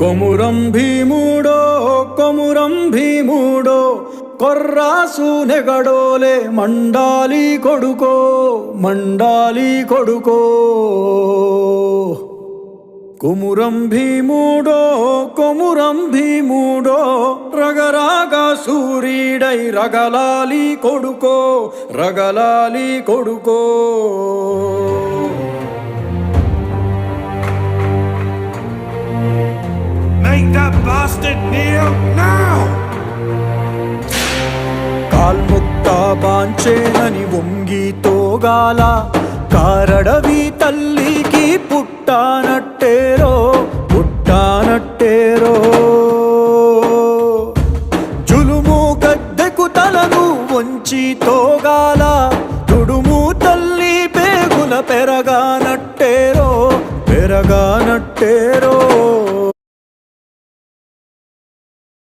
కొమురం భీముడో కొమురం భీముడో కొర్రాసు నెగడోలే మండాలి కొడుకో మండాలి కొడుకో కొమురం భీముడో కొమురం భీముడో రగరాగా సూరీడై రగలాలి కొడుకో రగలాలి కొడుకో Make that bastard kneel now! కాల్ముక్తా బాంచేనని వంగి తోగాల కారడవి తల్లికి పుట్టానట్టేరో